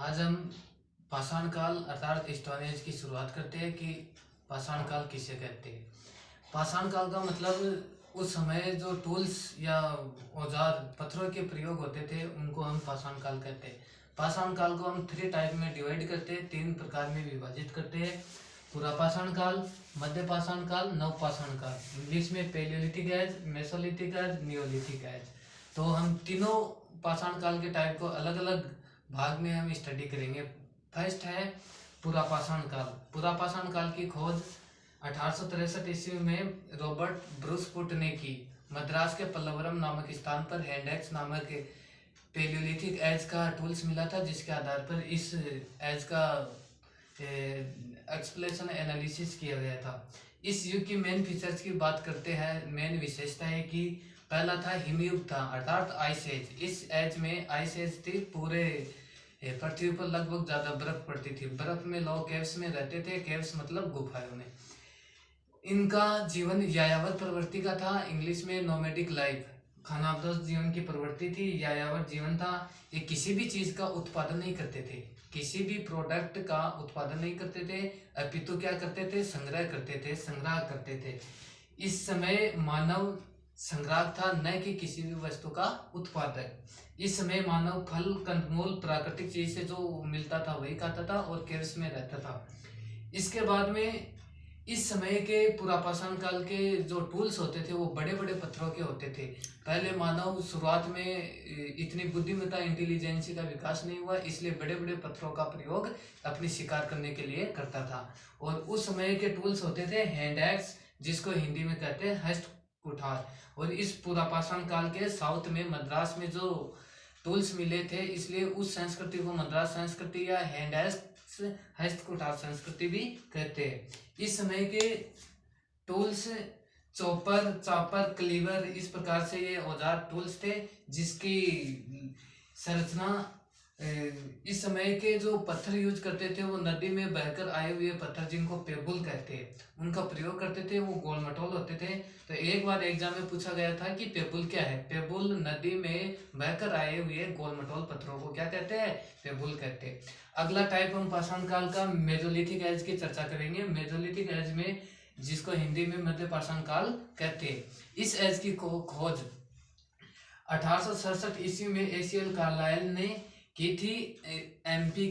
आज हम पाषाण काल अर्थात स्टोन एज की शुरुआत करते हैं कि पाषाण काल किसे कहते हैं। पाषाण काल का मतलब उस समय जो टूल्स या औजार पत्थरों के प्रयोग होते थे उनको हम पाषाण काल कहते हैं। पाषाण काल को हम 3 टाइप में डिवाइड करते हैं, 3 प्रकार में विभाजित करते हैं। पुरापाषाण काल, मध्य पाषाण काल, नवपाषाण काल। इंग्लिश में palaeolithic age, mesolithic age, neolithic age. तो हम तीनों पाषाण काल के टाइप को अलग अलग भाग में हम स्टडी करेंगे। फर्स्ट है पुरापाषाण काल। पुरापाषाण काल की खोज 1863 ईस्वी में रॉबर्ट ब्रूस फुट ने की। मद्रास के पल्लवरम नामक स्थान पर हैंड एक्स नामक पेलियोलिथिक एज का टूल्स मिला था, जिसके आधार पर इस एज का एक्सप्लेनेशन एनालिसिस किया गया था। इस युग की मेन फीचर्स की बात करते हैं। मेन विशेषता है कि पहला था हिमयुग था अर्थात आइस एज। इस एज में आइस एज थी, पूरे पृथ्वी पर लगभग ज्यादा बर्फ पड़ती थी। बर्फ में लोग केव्स में रहते थे, केव्स मतलब गुफाओं में। इनका जीवन यायावर प्रवृत्ति का था, इंग्लिश में नोमैडिक लाइफ। खानाबदोश जीवन की प्रवृत्ति थी, यायावर जीवन था। ये किसी भी चीज का उत्पादन नहीं करते थे, किसी भी प्रोडक्ट का उत्पादन नहीं करते थे, अपितु क्या करते थे, संग्रह करते थे, संग्रह करते थे। इस समय मानव संग्राहक था, न कि किसी भी वस्तु का उत्पादक। इस समय मानव फल कंदमूल प्राकृतिक चीज से जो मिलता था वही खाता था और केव्स में रहता था। इसके बाद में इस समय के पुरापाषाण काल के जो टूल्स होते थे वो बड़े बड़े पत्थरों के होते थे। पहले मानव शुरुआत में इतनी बुद्धिमत्ता इंटेलिजेंसी का विकास नहीं हुआ, इसलिए बड़े बड़े पत्थरों का प्रयोग अपनी शिकार करने के लिए करता था। और उस समय के टूल्स होते थे हैंड एक्स, जिसको हिंदी में कहते हैं हस्त कुठार। और इस पुरापाषाण काल के साउथ में मद्रास में जो टूल्स मिले थे, इसलिए उस संस्कृति को मद्रास संस्कृति या हैंड एक्स हस्त कुठार संस्कृति भी कहते हैं। इस समय के टूल्स चॉपर, चापर, क्लीवर, इस प्रकार से ये औजार टूल्स थे, जिसकी संरचना इस समय के जो पत्थर यूज करते थे वो नदी में बहकर आए हुए पत्थर, जिनको पेबुल कहते हैं, उनका प्रयोग करते थे। वो गोल मटोल होते थे। तो एक बार एग्जाम में पूछा गया था कि पेबुल क्या है। पेबुल नदी में बहकर आए हुए गोल मटोल पत्थरों को क्या कहते हैं, पेबुल कहते हैं। अगला टाइप हम पाषाण काल का मेजोलिथिक एज की चर्चा करेंगे। मेजोलिथिक एज में, जिसको हिंदी में मध्य पाषाण काल कहते हैं, इस एज की खोज 1867 ईस्वी में एसीएल कार्लाइल ने की थी। एमपी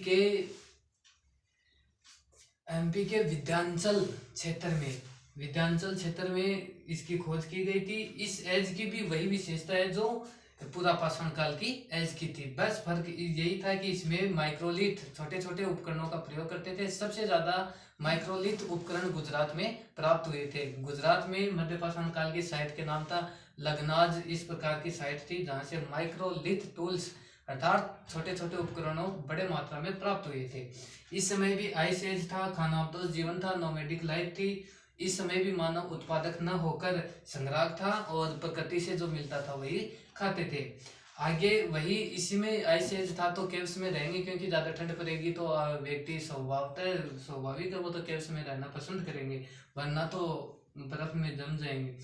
के विध्यांचल क्षेत्र में इसकी खोज की गई थी। इस एज की भी वही विशेषता है जो पुरापाषाण काल की एज की थी, बस फर्क यही था कि इसमें माइक्रोलिथ, छोटे छोटे उपकरणों का प्रयोग करते थे। सबसे ज्यादा माइक्रोलिथ उपकरण गुजरात में प्राप्त हुए थे। गुजरात में मध्य पाषाण काल की साइट के नाम था लगनाज, इस प्रकार की साइट थी जहां से माइक्रोलिथ टूल्स अर्थात छोटे छोटे उपकरणों बड़े मात्रा में प्राप्त हुए थे। इस समय भी आइस एज था, खानाबदोश जीवन था, नोमैडिक लाइफ थी। इस समय भी मानव उत्पादक न होकर संग्राहक था और प्रकृति से जो मिलता था वही खाते थे। आगे वही इसी में आइस एज था, तो केव्स में रहेंगे क्योंकि ज्यादा ठंड पड़ेगी तो व्यक्ति स्वाभाविक है वो तो केव्स में रहना पसंद करेंगे, वरना तो बर्फ में जम जाएंगे।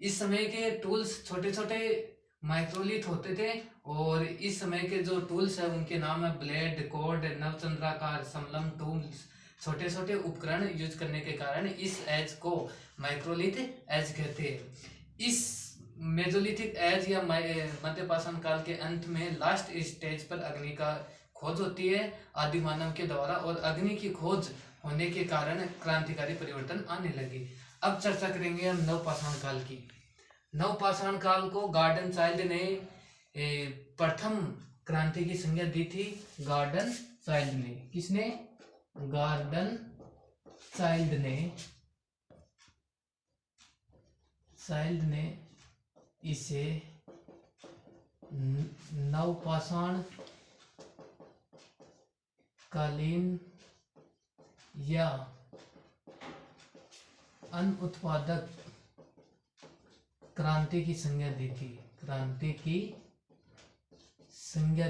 इस समय के टूल्स छोटे छोटे माइक्रोलिथ होते थे। और इस समय के जो टूल्स है उनके नाम है ब्लेड, कोड, नवचंद्राकार, समलम टूल्स। छोटे छोटे उपकरण यूज करने के कारण इस एज को माइक्रोलिथ एज कहते हैं। इस मेजोलिथिक एज या मध्य पाषाण काल के अंत में लास्ट स्टेज पर अग्नि का खोज होती है आदि मानव के द्वारा, और अग्नि की खोज होने के कारण क्रांतिकारी परिवर्तन आने लगे। अब चर्चा करेंगे हम नवपाषाण काल की। नवपाषाण काल को गार्डन चाइल्ड ने प्रथम क्रांति की संज्ञा दी थी। गार्डन चाइल्ड ने, किसने, गार्डन चाइल्ड ने इसे नवपाषाण कालीन या अनुत्पादक क्रांति की संज्ञा दी थी। क्रांति की संज्ञा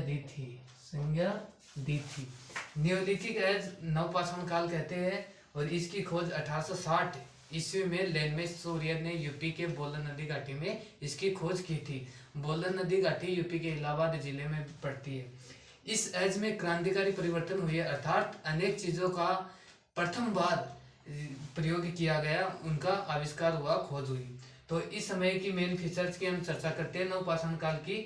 दी थी। नियोलिथिक एज नवपाषाण काल कहते हैं और इसकी खोज 1860 ईस्वी में लेनमेस सूर्य ने यूपी के बोलन नदी घाटी में इसकी खोज की थी। बोलन नदी घाटी यूपी के इलाहाबाद जिले में पड़ती है। इस एज में क्रांतिकारी परिवर्तन हुए, अर्थात अनेक चीजों का प्रथम बार प्रयोग किया गया, उनका आविष्कार हुआ, खोज हुई। तो इस समय की मेन फीचर्स की हम चर्चा करते हैं। नवपाषाण काल की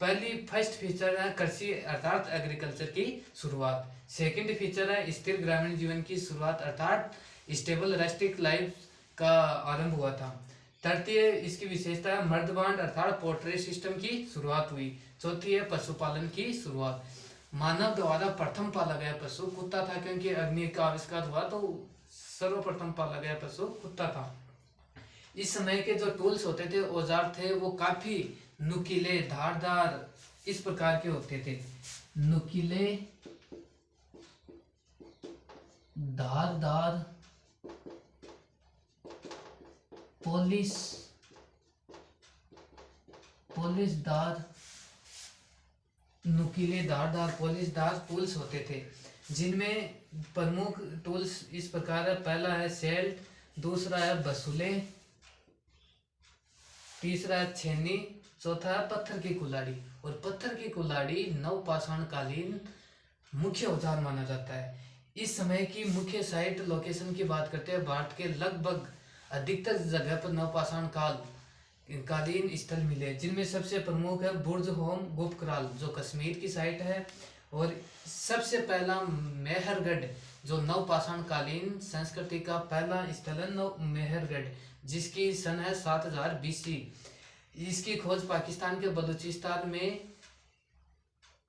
पहली फर्स्ट फीचर है कृषि अर्थात एग्रीकल्चर की शुरुआत। सेकंड फीचर है स्थिर ग्रामीण जीवन की शुरुआत अर्थात स्टेबल रेस्टिक लाइफ का आरंभ हुआ था। तृतीय इसकी विशेषता है मर्दबांड अर्थात पोल्ट्री सिस्टम की शुरुआत हुई। चौथी है पशुपालन की शुरुआत। मानव द्वारा प्रथम पाला गया पशु कुत्ता था, क्योंकि अग्नि का आविष्कार हुआ तो सर्वप्रथम पाला गया पशु कुत्ता था। इस समय के जो टूल्स होते थे, औजार थे, वो काफी नुकीले, धारदार इस प्रकार के होते थे। नुकीले, धारदार, पॉलिशदार, नुकीले, धारदार, पॉलिशदार टूल्स होते थे, जिनमें प्रमुख टूल्स इस प्रकार है। पहला है सेल्ट, दूसरा है बसूले, तीसरा है छेनी, चौथा है पत्थर की कुल्हाड़ी। और पत्थर की कुल्हाड़ी नवपाषाण कालीन मुख्य औजार माना जाता है। इस समय की मुख्य साइट लोकेशन की बात करते हैं, भारत के लगभग अधिकतर जगह पर नवपाषाण कालीन स्थल मिले, जिनमें सबसे प्रमुख है बुर्ज होम गुप्तकाल जो कश्मीर की साइट है, और सबसे पहला मेहरगढ़ जो नवपाषाण कालीन संस्कृति का पहला स्थल है मेहरगढ़, जिसकी सन है 7000 BC। इसकी खोज पाकिस्तान के बलूचिस्तान में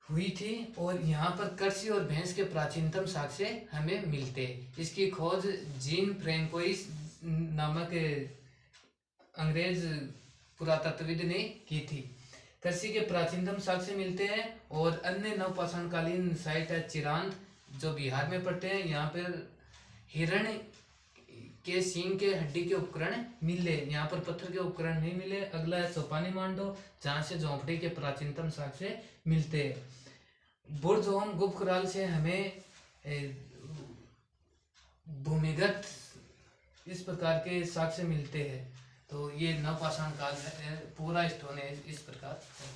हुई थी, और यहाँ पर कृषि और भैंस के प्राचीनतम साक्ष्य हमें मिलते। इसकी खोज जीन फ्रैंकोइस नामक अंग्रेज पुरातत्वविद ने की थी। कृषि के प्राचीनतम साक्ष्य मिलते हैं। और अन्य नवपाषाण कालीन साइट है चिरांद जो बिहार में पड़ते हैं। यहाँ पर हिरण के सींग के हड्डी के उपकरण मिले, यहाँ पर पत्थर के उपकरण नहीं मिले। अगला है सोपानी मांडो, जहाँ से झोंपड़ी के प्राचीनतम साक्ष्य मिलते हैं। बुर्ज होम गुप्तकाल से हमें भूमिगत इस प्रकार के साक्ष्य मिलते हैं। तो ये नवपाषाण काल है, पूरा स्टोन एज इस प्रकार है।